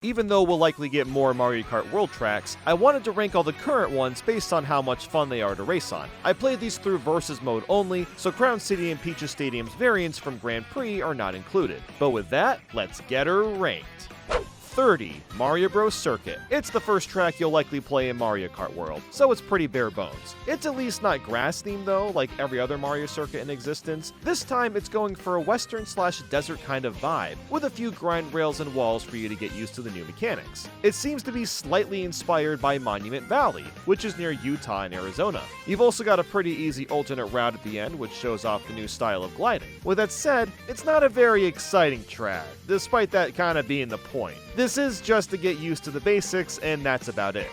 Even though we'll likely get more Mario Kart World tracks, I wanted to rank all the current ones based on how much fun they are to race on. I played these through Versus mode only, so Crown City and Peach's Stadium's variants from Grand Prix are not included. But with that, let's get her ranked. 30. Mario Bros. Circuit. It's the first track you'll likely play in Mario Kart World, so it's pretty bare bones. It's at least not grass themed though, like every other Mario circuit in existence. This time it's going for a western/desert kind of vibe, with a few grind rails and walls for you to get used to the new mechanics. It seems to be slightly inspired by Monument Valley, which is near Utah and Arizona. You've also got a pretty easy alternate route at the end, which shows off the new style of gliding. With that said, it's not a very exciting track, despite that kind of being the point. This is just to get used to the basics, and that's about it.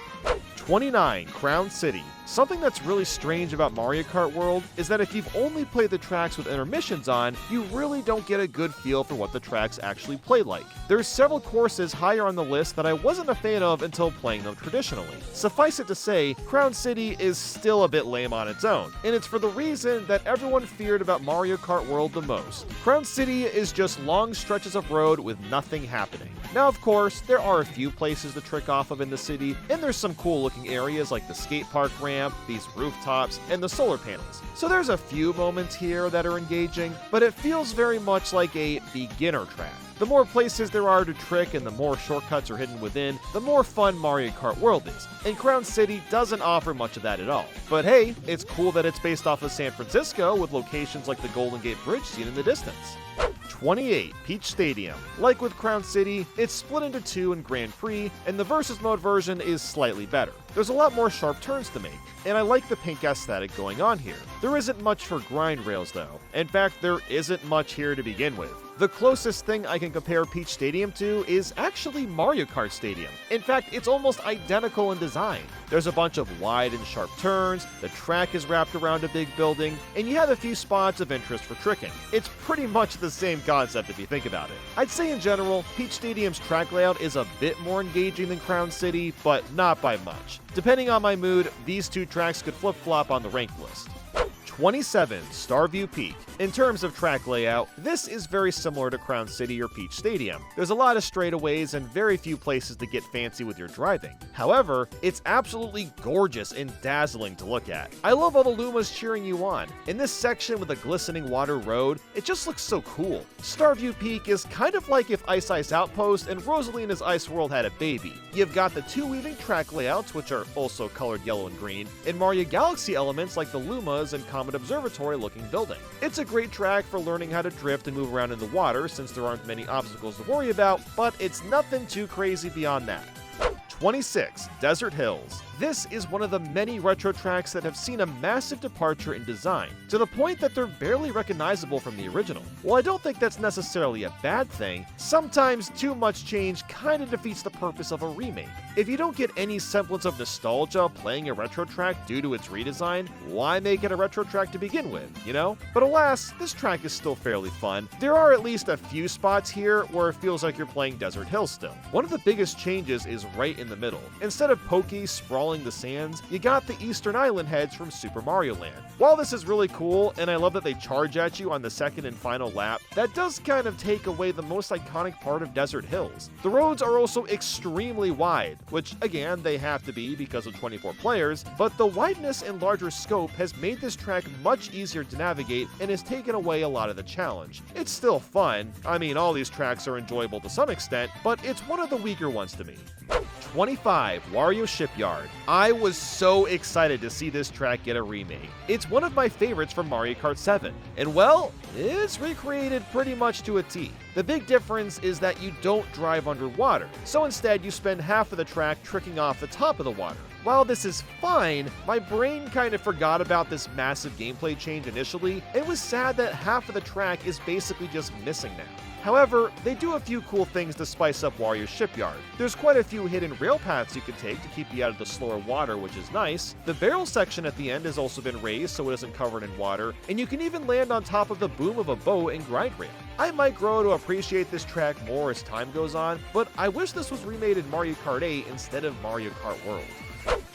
29. Crown City. Something that's really strange about Mario Kart World is that if you've only played the tracks with intermissions on, you really don't get a good feel for what the tracks actually play like. There's several courses higher on the list that I wasn't a fan of until playing them traditionally. Suffice it to say, Crown City is still a bit lame on its own, and it's for the reason that everyone feared about Mario Kart World the most. Crown City is just long stretches of road with nothing happening. Now of course, there are a few places to trick off of in the city, and there's some cool looking areas like the skate park ramp, these rooftops, and the solar panels. So there's a few moments here that are engaging, but it feels very much like a beginner track. The more places there are to trick and the more shortcuts are hidden within, the more fun Mario Kart World is, and Crown City doesn't offer much of that at all. But hey, it's cool that it's based off of San Francisco with locations like the Golden Gate Bridge seen in the distance. 28. Peach Stadium. Like with Crown City, it's split into two in Grand Prix, and the Versus mode version is slightly better. There's a lot more sharp turns to make, and I like the pink aesthetic going on here. There isn't much for grind rails though. In fact, there isn't much here to begin with. The closest thing I can compare Peach Stadium to is actually Mario Kart Stadium. In fact, it's almost identical in design. There's a bunch of wide and sharp turns, the track is wrapped around a big building, and you have a few spots of interest for tricking. It's pretty much the same concept if you think about it. I'd say in general, Peach Stadium's track layout is a bit more engaging than Crown City, but not by much. Depending on my mood, these two tracks could flip-flop on the ranked list. 27. Starview Peak. In terms of track layout, this is very similar to Crown City or Peach Stadium. There's a lot of straightaways and very few places to get fancy with your driving. However, it's absolutely gorgeous and dazzling to look at. I love all the Lumas cheering you on. In this section with a glistening water road, it just looks so cool. Starview Peak is kind of like if Ice Ice Outpost and Rosalina's Ice World had a baby. You've got the two weaving track layouts, which are also colored yellow and green, and Mario Galaxy elements like the Lumas and Comet Observatory looking building. It's a great track for learning how to drift and move around in the water since there aren't many obstacles to worry about, but it's nothing too crazy beyond that. 26. Desert Hills. This is one of the many retro tracks that have seen a massive departure in design, to the point that they're barely recognizable from the original. While I don't think that's necessarily a bad thing, sometimes too much change kinda defeats the purpose of a remake. If you don't get any semblance of nostalgia playing a retro track due to its redesign, why make it a retro track to begin with, you know? But alas, this track is still fairly fun. There are at least a few spots here where it feels like you're playing Desert Hills still. One of the biggest changes is right in the middle. Instead of Pokey sprawling the sands, you got the Eastern Island heads from Super Mario Land. While this is really cool, and I love that they charge at you on the second and final lap, that does kind of take away the most iconic part of Desert Hills. The roads are also extremely wide, which again, they have to be because of 24 players, but the wideness and larger scope has made this track much easier to navigate and has taken away a lot of the challenge. It's still fun. I mean, all these tracks are enjoyable to some extent, but it's one of the weaker ones to me. 25. Wario Shipyard. I was so excited to see this track get a remake. It's one of my favorites from Mario Kart 7, and well, it's recreated pretty much to a T. The big difference is that you don't drive underwater, so instead you spend half of the track tricking off the top of the water. While this is fine, my brain kind of forgot about this massive gameplay change initially, and was sad that half of the track is basically just missing now. However, they do a few cool things to spice up Wario Shipyard. There's quite a few hidden rail paths you can take to keep you out of the slower water, which is nice. The barrel section at the end has also been raised so it isn't covered in water, and you can even land on top of the boom of a boat and grind rail. I might grow to appreciate this track more as time goes on, but I wish this was remade in Mario Kart 8 instead of Mario Kart World.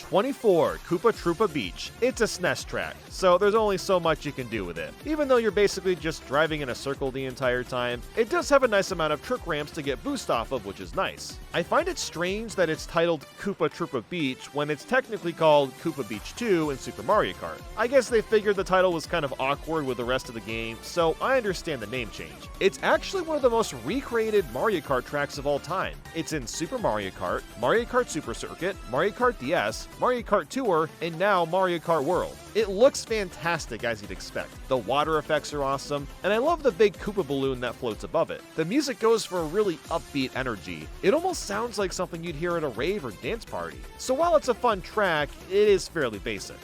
24. Koopa Troopa Beach. It's a SNES track, so there's only so much you can do with it. Even though you're basically just driving in a circle the entire time, it does have a nice amount of trick ramps to get boost off of, which is nice. I find it strange that it's titled Koopa Troopa Beach when it's technically called Koopa Beach 2 in Super Mario Kart. I guess they figured the title was kind of awkward with the rest of the game, so I understand the name change. It's actually one of the most recreated Mario Kart tracks of all time. It's in Super Mario Kart, Mario Kart Super Circuit, Mario Kart DS, Mario Kart Tour, and now Mario Kart World. It looks fantastic as you'd expect. The water effects are awesome, and I love the big Koopa balloon that floats above it. The music goes for a really upbeat energy. It almost sounds like something you'd hear at a rave or dance party. So while it's a fun track, it is fairly basic.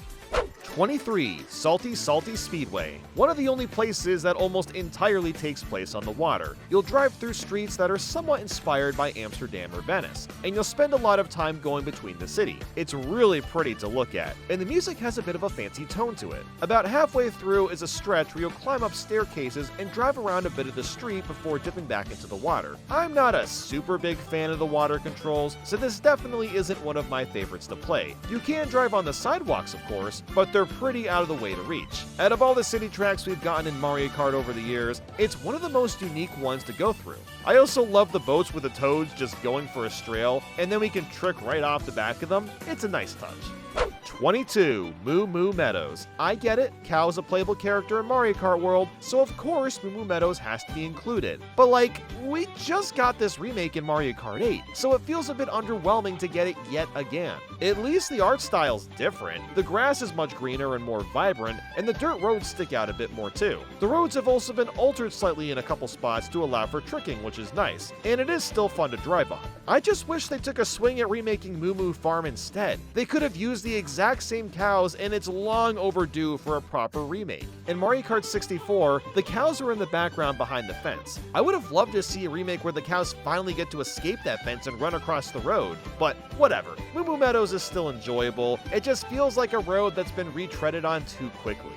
23. Salty Salty Speedway. One of the only places that almost entirely takes place on the water. You'll drive through streets that are somewhat inspired by Amsterdam or Venice, and you'll spend a lot of time going between the city. It's really pretty to look at, and the music has a bit of a fancy tone to it. About halfway through is a stretch where you'll climb up staircases and drive around a bit of the street before dipping back into the water. I'm not a super big fan of the water controls, so this definitely isn't one of my favorites to play. You can drive on the sidewalks, of course, but they're pretty out of the way to reach. Out of all the city tracks we've gotten in Mario Kart over the years, it's one of the most unique ones to go through. I also love the boats with the toads just going for a strail, and then we can trick right off the back of them. It's a nice touch. 22. Moo Moo Meadows. I get it, Cow is a playable character in Mario Kart World, so of course Moo Moo Meadows has to be included. But like, we just got this remake in Mario Kart 8, so it feels a bit underwhelming to get it yet again. At least the art style's different, the grass is much greener and more vibrant, and the dirt roads stick out a bit more too. The roads have also been altered slightly in a couple spots to allow for tricking, which is nice, and it is still fun to drive on. I just wish they took a swing at remaking Moo Moo Farm instead. They could have used the exact same cows, and it's long overdue for a proper remake. In Mario Kart 64, the cows are in the background behind the fence. I would have loved to see a remake where the cows finally get to escape that fence and run across the road, but whatever. Moo Moo Meadows is still enjoyable, it just feels like a road that's been retreaded on too quickly.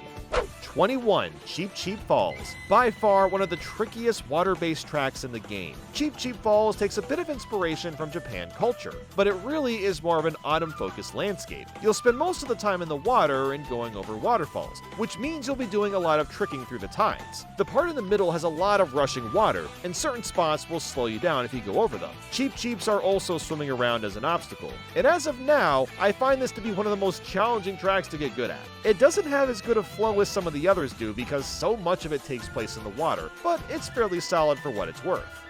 21. Cheep Cheep Falls. By far one of the trickiest water-based tracks in the game. Cheep Cheep Falls takes a bit of inspiration from Japan culture, but it really is more of an autumn-focused landscape. You'll spend most of the time in the water and going over waterfalls, which means you'll be doing a lot of tricking through the tides. The part in the middle has a lot of rushing water, and certain spots will slow you down if you go over them. Cheep Cheeps are also swimming around as an obstacle, and as of now, I find this to be one of the most challenging tracks to get good at. It doesn't have as good a flow as some of the others do because so much of it takes place in the water, but it's fairly solid for what it's worth.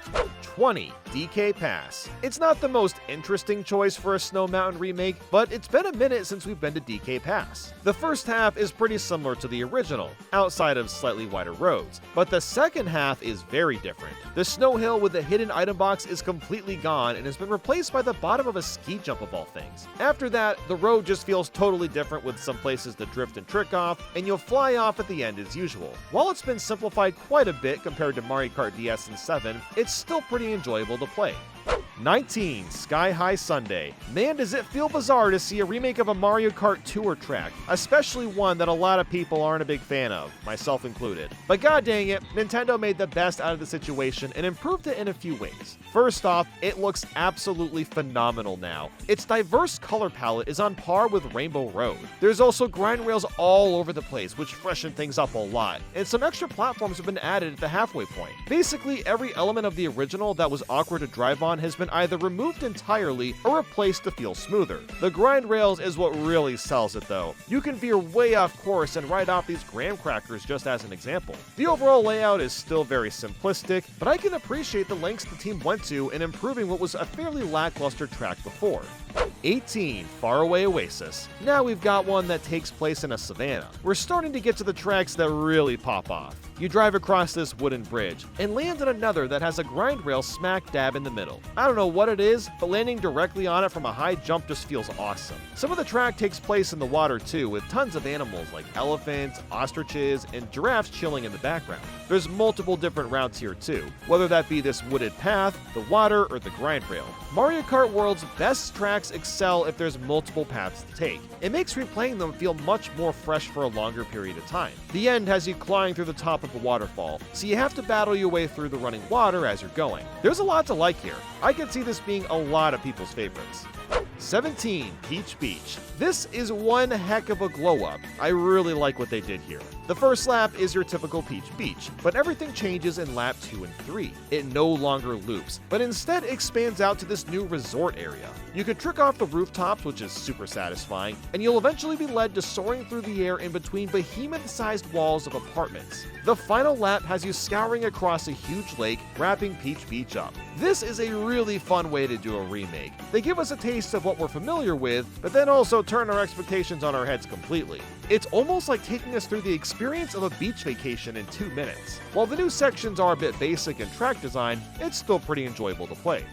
20. DK Pass. It's not the most interesting choice for a Snow Mountain remake, but it's been a minute since we've been to DK Pass. The first half is pretty similar to the original, outside of slightly wider roads, but the second half is very different. The snow hill with the hidden item box is completely gone and has been replaced by the bottom of a ski jump of all things. After that, the road just feels totally different with some places to drift and trick off, and you'll fly off at the end as usual. While it's been simplified quite a bit compared to Mario Kart DS and 7, it's still pretty enjoyable to play. 19. Sky High Sundae. Man, does it feel bizarre to see a remake of a Mario Kart Tour track, especially one that a lot of people aren't a big fan of, myself included. But god dang it, Nintendo made the best out of the situation and improved it in a few ways. First off, it looks absolutely phenomenal now. Its diverse color palette is on par with Rainbow Road. There's also grind rails all over the place, which freshen things up a lot, and some extra platforms have been added at the halfway point. Basically, every element of the original that was awkward to drive on has been either removed entirely or replaced to feel smoother. The grind rails is what really sells it though. You can veer way off course and ride off these graham crackers just as an example. The overall layout is still very simplistic, but I can appreciate the lengths the team went to in improving what was a fairly lackluster track before. 18. Faraway Oasis. Now we've got one that takes place in a savanna. We're starting to get to the tracks that really pop off. You drive across this wooden bridge and land on another that has a grind rail smack dab in the middle. I don't know what it is, but landing directly on it from a high jump just feels awesome. Some of the track takes place in the water too, with tons of animals like elephants, ostriches, and giraffes chilling in the background. There's multiple different routes here too, whether that be this wooded path, the water, or the grind rail. Mario Kart World's best tracks excel if there's multiple paths to take. It makes replaying them feel much more fresh for a longer period of time. The end has you climbing through the top of a waterfall, so you have to battle your way through the running water as you're going. There's a lot to like here. I could see this being a lot of people's favorites. 17. Peach Beach. This is one heck of a glow up. I really like what they did here. The first lap is your typical Peach Beach, but everything changes in lap 2 and 3. It no longer loops, but instead expands out to this new resort area. You can trick off the rooftops, which is super satisfying, and you'll eventually be led to soaring through the air in between behemoth-sized walls of apartments. The final lap has you scouring across a huge lake, wrapping Peach Beach up. This is a really fun way to do a remake. They give us a taste of what we're familiar with, but then also turn our expectations on our heads completely. It's almost like taking us through the experience of a beach vacation in 2 minutes. While the new sections are a bit basic in track design, it's still pretty enjoyable to play.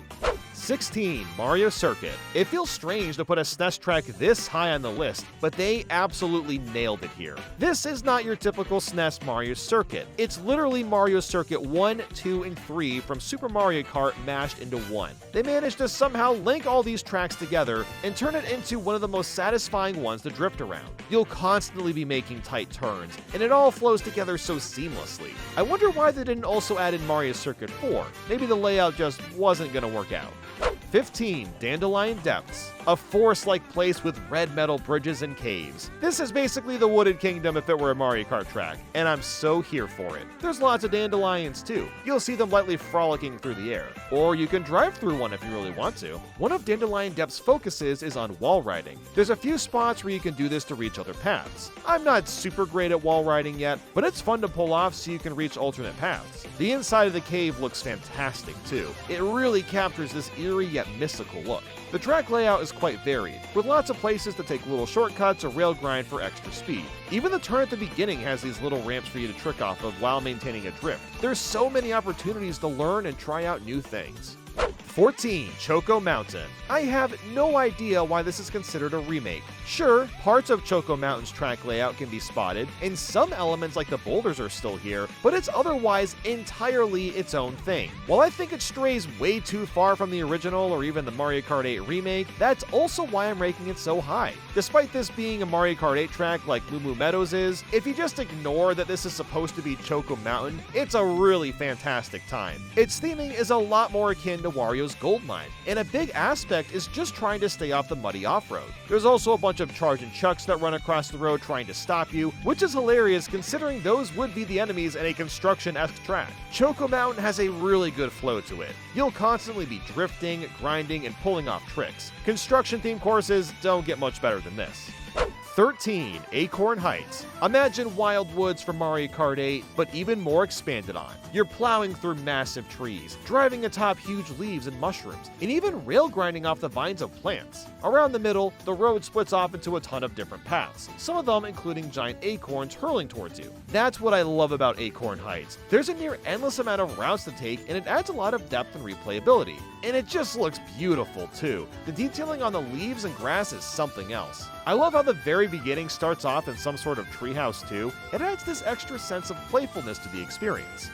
16. Mario Circuit. It feels strange to put a SNES track this high on the list, but they absolutely nailed it here. This is not your typical SNES Mario Circuit. It's literally Mario Circuit 1, 2, and 3 from Super Mario Kart mashed into one. They managed to somehow link all these tracks together and turn it into one of the most satisfying ones to drift around. You'll constantly be making tight turns, and it all flows together so seamlessly. I wonder why they didn't also add in Mario Circuit 4. Maybe the layout just wasn't gonna work out. 15. Dandelion Depths. A forest-like place with red metal bridges and caves. This is basically the Wooded Kingdom if it were a Mario Kart track, and I'm so here for it. There's lots of dandelions too. You'll see them lightly frolicking through the air. Or you can drive through one if you really want to. One of Dandelion Depths' focuses is on wall riding. There's a few spots where you can do this to reach other paths. I'm not super great at wall riding yet, but it's fun to pull off so you can reach alternate paths. The inside of the cave looks fantastic too. It really captures this eerie yet mystical look. The track layout is quite varied, with lots of places to take little shortcuts or rail grind for extra speed. Even the turn at the beginning has these little ramps for you to trick off of while maintaining a drift. There's so many opportunities to learn and try out new things. 14. Choco Mountain. I have no idea why this is considered a remake. Sure, parts of Choco Mountain's track layout can be spotted, and some elements like the boulders are still here, but it's otherwise entirely its own thing. While I think it strays way too far from the original or even the Mario Kart 8 remake, that's also why I'm ranking it so high. Despite this being a Mario Kart 8 track like Moo Moo Meadows is, if you just ignore that this is supposed to be Choco Mountain, it's a really fantastic time. Its theming is a lot more akin to Wario's Gold Mine, and a big aspect is just trying to stay off the muddy off-road. There's also a bunch of charging chucks that run across the road trying to stop you, which is hilarious considering those would be the enemies in a construction-esque track. Choco Mountain has a really good flow to it. You'll constantly be drifting, grinding, and pulling off tricks. Construction-themed courses don't get much better than this. 13. Acorn Heights. Imagine Wild Woods from Mario Kart 8, but even more expanded on. You're plowing through massive trees, driving atop huge leaves and mushrooms, and even rail grinding off the vines of plants. Around the middle, the road splits off into a ton of different paths, some of them including giant acorns hurling towards you. That's what I love about Acorn Heights. There's a near endless amount of routes to take, and it adds a lot of depth and replayability. And it just looks beautiful too. The detailing on the leaves and grass is something else. I love how the very beginning starts off in some sort of treehouse too. It adds this extra sense of playfulness to the experience.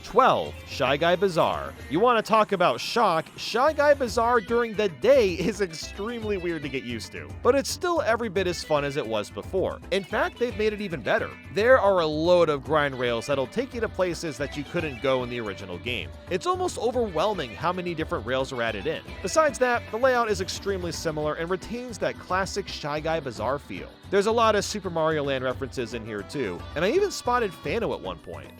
12. Shy Guy Bazaar. You want to talk about shock? Shy Guy Bazaar during the day is extremely weird to get used to, but it's still every bit as fun as it was before. In fact, they've made it even better. There are a load of grind rails that'll take you to places that you couldn't go in the original game. It's almost overwhelming how many different rails are added in. Besides that, the layout is extremely similar and retains that classic Shy Guy Bazaar feel. There's a lot of Super Mario Land references in here too, and I even spotted Fano at one point.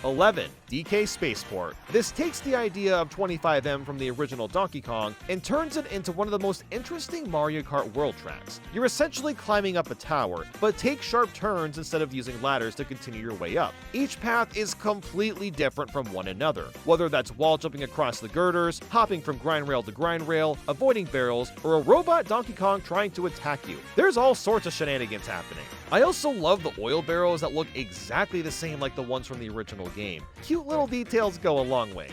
11. DK Spaceport. This takes the idea of 25M from the original Donkey Kong and turns it into one of the most interesting Mario Kart World tracks. You're essentially climbing up a tower, but take sharp turns instead of using ladders to continue your way up. Each path is completely different from one another, whether that's wall jumping across the girders, hopping from grind rail, avoiding barrels, or a robot Donkey Kong trying to attack you. There's all sorts of shenanigans happening. I also love the oil barrels that look exactly the same like the ones from the original game. Cute little details go a long way.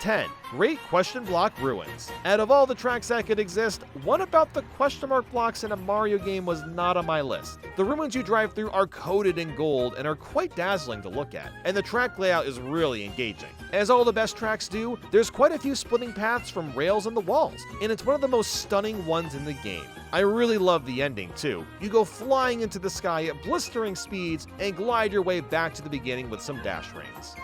10. Great Question Block Ruins. Out of all the tracks that could exist, one about the question mark blocks in a Mario game was not on my list. The ruins you drive through are coated in gold and are quite dazzling to look at, and the track layout is really engaging. As all the best tracks do, there's quite a few splitting paths from rails and the walls, and it's one of the most stunning ones in the game. I really love the ending too. You go flying into the sky at blistering speeds and glide your way back to the beginning with some dash rings.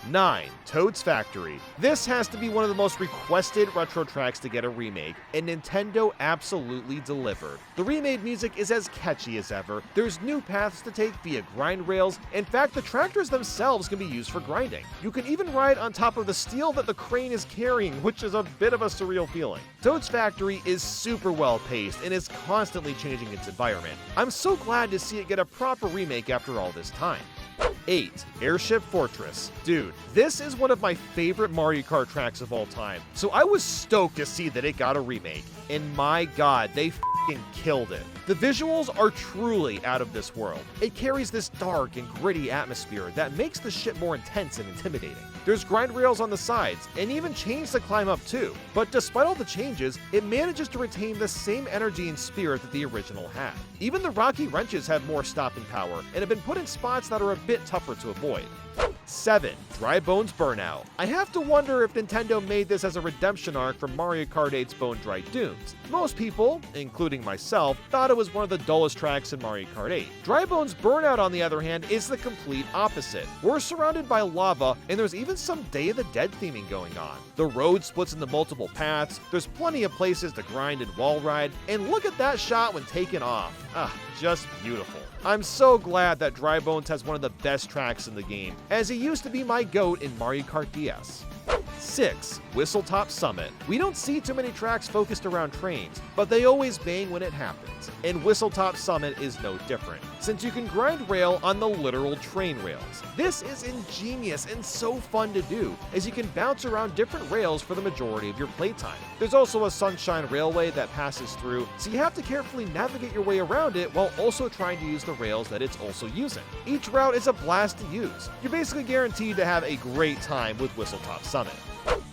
9. Toad's Factory. This has to be one of the most requested retro tracks to get a remake, and Nintendo absolutely delivered. The remade music is as catchy as ever, there's new paths to take via grind rails, in fact the tractors themselves can be used for grinding. You can even ride on top of the steel that the crane is carrying, which is a bit of a surreal feeling. Toad's Factory is super well paced and is constantly changing its environment. I'm so glad to see it get a proper remake after all this time. 8. Airship Fortress. Dude, this is one of my favorite Mario Kart tracks of all time, so I was stoked to see that it got a remake, and my god, they f***ing killed it. The visuals are truly out of this world. It carries this dark and gritty atmosphere that makes the ship more intense and intimidating. There's grind rails on the sides, and even chains to climb up too, but despite all the changes, it manages to retain the same energy and spirit that the original had. Even the rocky wrenches have more stopping power, and have been put in spots that are a bit tougher to avoid. 7. Dry Bones Burnout. I have to wonder if Nintendo made this as a redemption arc from Mario Kart 8's Bone Dry Dunes. Most people, including myself, thought it was one of the dullest tracks in Mario Kart 8. Dry Bones Burnout, on the other hand, is the complete opposite. We're surrounded by lava, and there's even some Day of the Dead theming going on. The road splits into multiple paths, there's plenty of places to grind and wall ride, and look at that shot when taken off. Just beautiful. I'm so glad that Dry Bones has one of the best tracks in the game, as it used to be my GOAT in Mario Kart DS. 6. Whistletop Summit. We don't see too many tracks focused around trains, but they always bang when it happens, and Whistletop Summit is no different, since you can grind rail on the literal train rails. This is ingenious and so fun to do, as you can bounce around different rails for the majority of your playtime. There's also a Sunshine Railway that passes through, so you have to carefully navigate your way around it while also trying to use the rails that it's also using. Each route is a blast to use. You're basically guaranteed to have a great time with Whistletop Summit.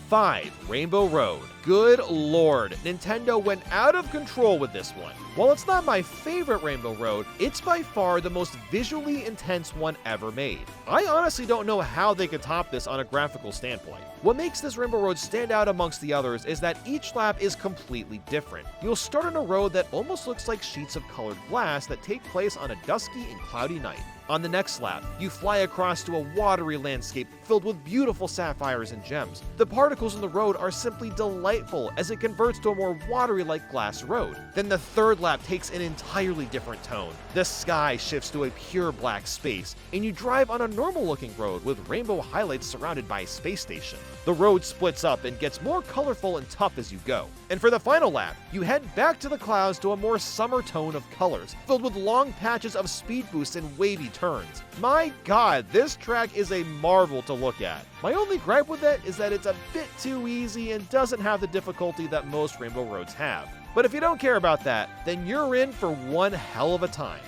5. Rainbow Road. Good lord, Nintendo went out of control with this one. While it's not my favorite Rainbow Road, it's by far the most visually intense one ever made. I honestly don't know how they could top this on a graphical standpoint. What makes this Rainbow Road stand out amongst the others is that each lap is completely different. You'll start on a road that almost looks like sheets of colored glass that take place on a dusky and cloudy night. On the next lap, you fly across to a watery landscape filled with beautiful sapphires and gems. The particles in the road are simply delightful as it converts to a more watery-like glass road. Then the third lap takes an entirely different tone. The sky shifts to a pure black space, and you drive on a normal-looking road with rainbow highlights surrounded by a space station. The road splits up and gets more colorful and tough as you go. And for the final lap, you head back to the clouds to a more summer tone of colors, filled with long patches of speed boosts and wavy turns. My god, this track is a marvel to look at. My only gripe with it is that it's a bit too easy and doesn't have the difficulty that most Rainbow Roads have. But if you don't care about that, then you're in for one hell of a time.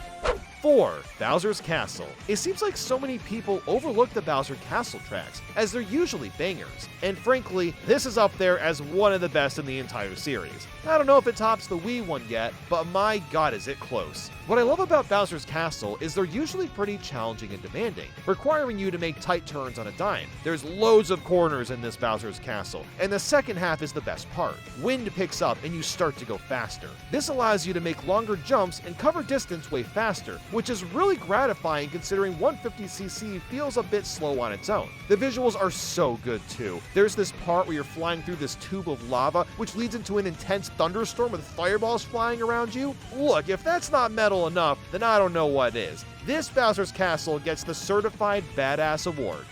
4. Bowser's Castle. It seems like so many people overlook the Bowser Castle tracks, as they're usually bangers, and frankly, this is up there as one of the best in the entire series. I don't know if it tops the Wii one yet, but my god is it close. What I love about Bowser's Castle is they're usually pretty challenging and demanding, requiring you to make tight turns on a dime. There's loads of corners in this Bowser's Castle, and the second half is the best part. Wind picks up and you start to go faster. This allows you to make longer jumps and cover distance way faster, which is really gratifying considering 150cc feels a bit slow on its own. The visuals are so good too. There's this part where you're flying through this tube of lava, which leads into an intense thunderstorm with fireballs flying around you. Look, if that's not metal enough, then I don't know what is. This Bowser's Castle gets the Certified Badass Award.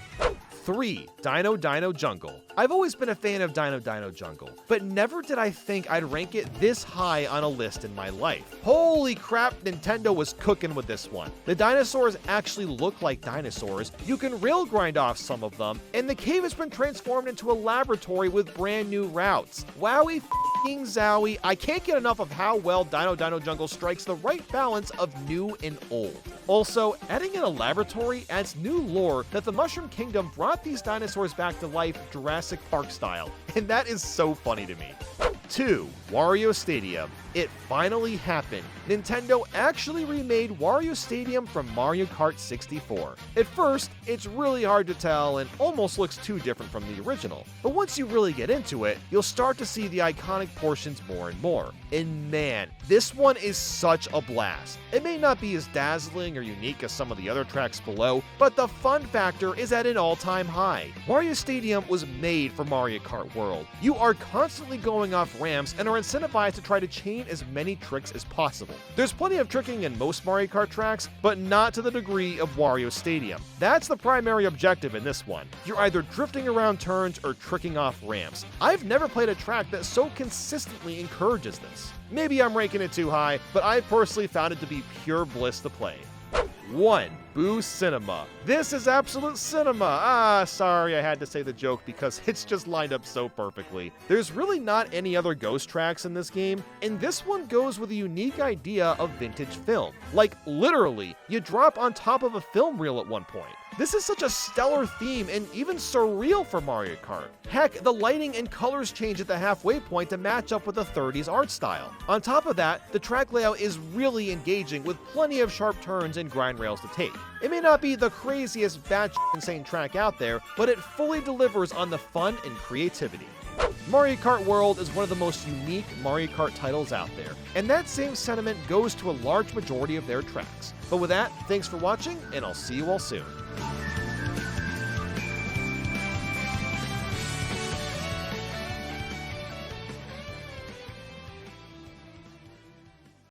3. Dino Dino Jungle. I've always been a fan of Dino Dino Jungle, but never did I think I'd rank it this high on a list in my life. Holy crap, Nintendo was cooking with this one. The dinosaurs actually look like dinosaurs, you can rail grind off some of them, and the cave has been transformed into a laboratory with brand new routes. Wowie f***ing zowie, I can't get enough of how well Dino Dino Jungle strikes the right balance of new and old. Also, adding in a laboratory adds new lore that the Mushroom Kingdom brought these dinosaurs back to life Jurassic Park style, and that is so funny to me. 2. Wario Stadium. It finally happened. Nintendo actually remade Wario Stadium from Mario Kart 64. At first, it's really hard to tell and almost looks too different from the original. But once you really get into it, you'll start to see the iconic portions more and more. And man, this one is such a blast. It may not be as dazzling or unique as some of the other tracks below, but the fun factor is at an all-time high. Wario Stadium was made for Mario Kart World. You are constantly going off ramps and are incentivized to try to chain as many tricks as possible. There's plenty of tricking in most Mario Kart tracks, but not to the degree of Wario Stadium. That's the primary objective in this one. You're either drifting around turns or tricking off ramps. I've never played a track that so consistently encourages this. Maybe I'm ranking it too high, but I personally found it to be pure bliss to play. 1. Boo Cinema. This is absolute cinema. Sorry, I had to say the joke because it's just lined up so perfectly. There's really not any other ghost tracks in this game, and this one goes with a unique idea of vintage film. Like, literally, you drop on top of a film reel at one point. This is such a stellar theme and even surreal for Mario Kart. Heck, the lighting and colors change at the halfway point to match up with the 30s art style. On top of that, the track layout is really engaging with plenty of sharp turns and grind rails to take. It may not be the craziest batshit insane track out there, but it fully delivers on the fun and creativity. Mario Kart World is one of the most unique Mario Kart titles out there, and that same sentiment goes to a large majority of their tracks. But with that, thanks for watching, and I'll see you all soon.